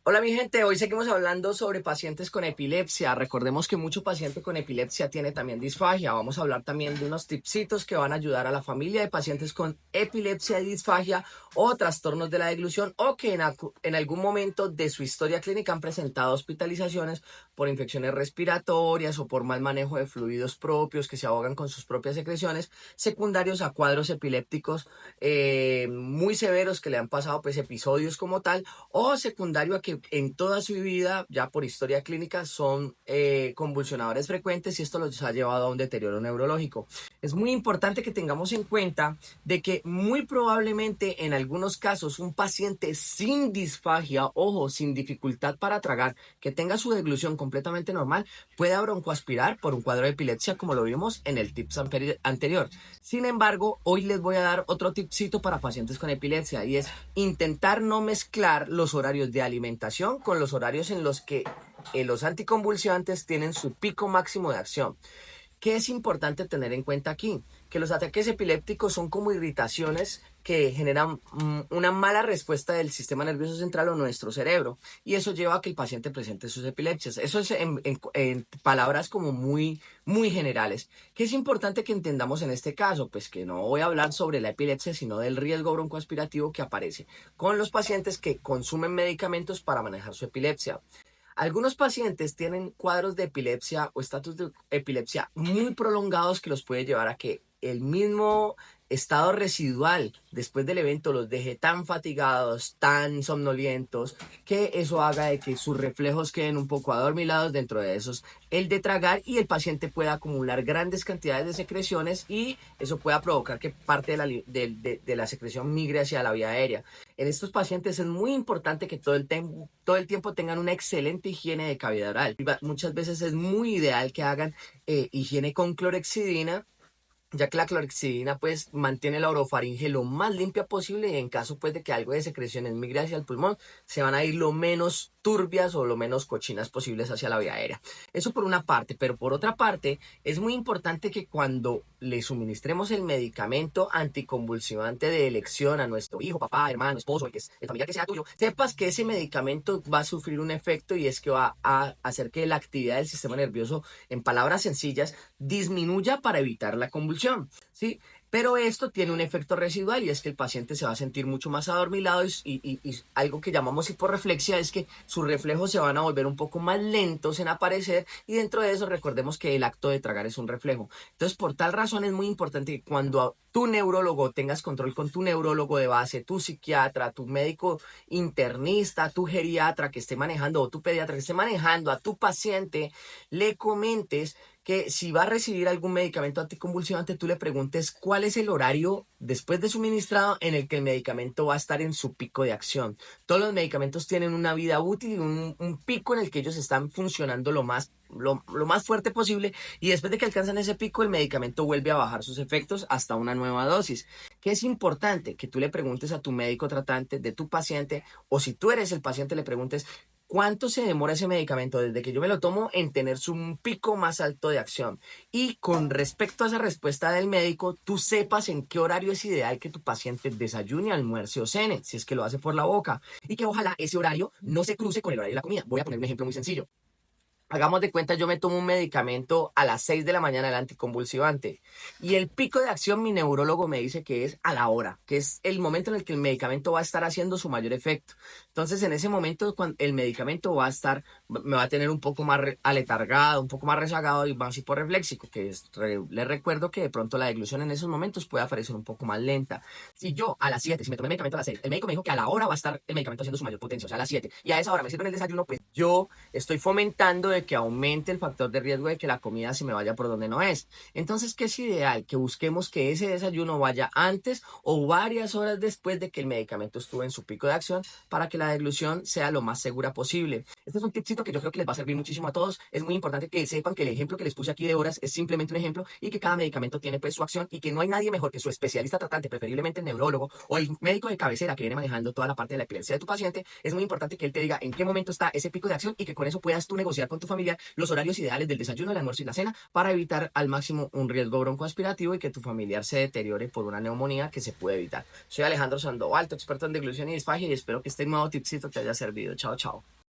Hola mi gente, hoy seguimos hablando sobre pacientes con epilepsia. Recordemos que mucho paciente con epilepsia tiene también disfagia. Vamos a hablar también de unos tipsitos que van a ayudar a la familia de pacientes con epilepsia y disfagia o trastornos de la deglución o que en algún momento de su historia clínica han presentado hospitalizaciones por infecciones respiratorias o por mal manejo de fluidos propios que se ahogan con sus propias secreciones, secundarios a cuadros epilépticos muy severos que le han pasado pues episodios como tal, o secundario a que en toda su vida, ya por historia clínica, son convulsionadores frecuentes y esto los ha llevado a un deterioro neurológico. Es muy importante que tengamos en cuenta de que muy probablemente en algunos casos un paciente sin disfagia, ojo, sin dificultad para tragar, que tenga su deglución completamente normal, pueda broncoaspirar por un cuadro de epilepsia como lo vimos en el tips anterior. Sin embargo, hoy les voy a dar otro tipcito para pacientes con epilepsia y es intentar no mezclar los horarios de alimentación con los horarios en los que los anticonvulsivantes tienen su pico máximo de acción. ¿Qué es importante tener en cuenta aquí? Que los ataques epilépticos son como irritaciones que generan una mala respuesta del sistema nervioso central o nuestro cerebro, y eso lleva a que el paciente presente sus epilepsias. Eso es en palabras como muy generales. ¿Qué es importante que entendamos en este caso? Pues que no voy a hablar sobre la epilepsia, sino del riesgo broncoaspirativo que aparece con los pacientes que consumen medicamentos para manejar su epilepsia. Algunos pacientes tienen cuadros de epilepsia o estatus de epilepsia muy prolongados que los puede llevar a que el mismo estado residual después del evento los deje tan fatigados, tan somnolientos, que eso haga de que sus reflejos queden un poco adormilados, dentro de esos el de tragar, y el paciente pueda acumular grandes cantidades de secreciones y eso pueda provocar que parte de la secreción migre hacia la vía aérea. En estos pacientes es muy importante que todo el tiempo tengan una excelente higiene de cavidad oral. Muchas veces es muy ideal que hagan higiene con clorexidina, ya que la clorexidina pues mantiene la orofaringe lo más limpia posible, y en caso pues de que algo de secreciones migre hacia el pulmón, se van a ir lo menos turbias o lo menos cochinas posibles hacia la vía aérea. Eso por una parte, pero por otra parte es muy importante que cuando le suministremos el medicamento anticonvulsivante de elección a nuestro hijo, papá, hermano, esposo, el familiar que sea tuyo, sepas que ese medicamento va a sufrir un efecto, y es que va a hacer que la actividad del sistema nervioso, en palabras sencillas, disminuya para evitar la convulsión, ¿sí? Pero esto tiene un efecto residual, y es que el paciente se va a sentir mucho más adormilado, y algo que llamamos hiporreflexia es que sus reflejos se van a volver un poco más lentos en aparecer, y dentro de eso recordemos que el acto de tragar es un reflejo. Entonces, por tal razón es muy importante que cuando tu neurólogo, tengas control con tu neurólogo de base, tu psiquiatra, tu médico internista, tu geriatra que esté manejando, o tu pediatra que esté manejando a tu paciente, le comentes que si va a recibir algún medicamento anticonvulsivante, tú le preguntes cuál es el horario después de suministrado en el que el medicamento va a estar en su pico de acción. Todos los medicamentos tienen una vida útil y un pico en el que ellos están funcionando lo más fuerte posible, y después de que alcanzan ese pico, el medicamento vuelve a bajar sus efectos hasta una nueva dosis. Que es importante que tú le preguntes a tu médico tratante de tu paciente, o si tú eres el paciente, le preguntes ¿cuánto se demora ese medicamento desde que yo me lo tomo en tener un pico más alto de acción? Y con respecto a esa respuesta del médico, tú sepas en qué horario es ideal que tu paciente desayune, almuerce o cene, si es que lo hace por la boca. Y que ojalá ese horario no se cruce con el horario de la comida. Voy a poner un ejemplo muy sencillo. Hagamos de cuenta, yo me tomo un medicamento a las 6 de la mañana, el anticonvulsivante, y el pico de acción mi neurólogo me dice que es a la hora, que es el momento en el que el medicamento va a estar haciendo su mayor efecto. Entonces, en ese momento, cuando el medicamento me va a tener un poco más aletargado, un poco más rezagado y más hiporrefléxico, les recuerdo que de pronto la deglución en esos momentos puede aparecer un poco más lenta. Si yo a las 7, si me tomé el medicamento a las 6, el médico me dijo que a la hora va a estar el medicamento haciendo su mayor potencia, o sea, a las 7, y a esa hora me sirven el desayuno, pues yo estoy fomentando de que aumente el factor de riesgo de que la comida se me vaya por donde no es. Entonces, ¿qué es ideal? Que busquemos que ese desayuno vaya antes o varias horas después de que el medicamento estuvo en su pico de acción, para que la deglución sea lo más segura posible. Este es un tipcito que yo creo que les va a servir muchísimo a todos. Es muy importante que sepan que el ejemplo que les puse aquí de horas es simplemente un ejemplo, y que cada medicamento tiene pues su acción, y que no hay nadie mejor que su especialista tratante, preferiblemente el neurólogo o el médico de cabecera que viene manejando toda la parte de la epilepsia de tu paciente. Es muy importante que él te diga en qué momento está ese pico de acción, y que con eso puedas tú negociar con tu familiar los horarios ideales del desayuno, el almuerzo y la cena, para evitar al máximo un riesgo broncoaspirativo y que tu familiar se deteriore por una neumonía que se puede evitar. Soy Alejandro Sandoval, tu experto en deglución y disfagia, y espero que este nuevo tipcito te haya servido. Chao, chao.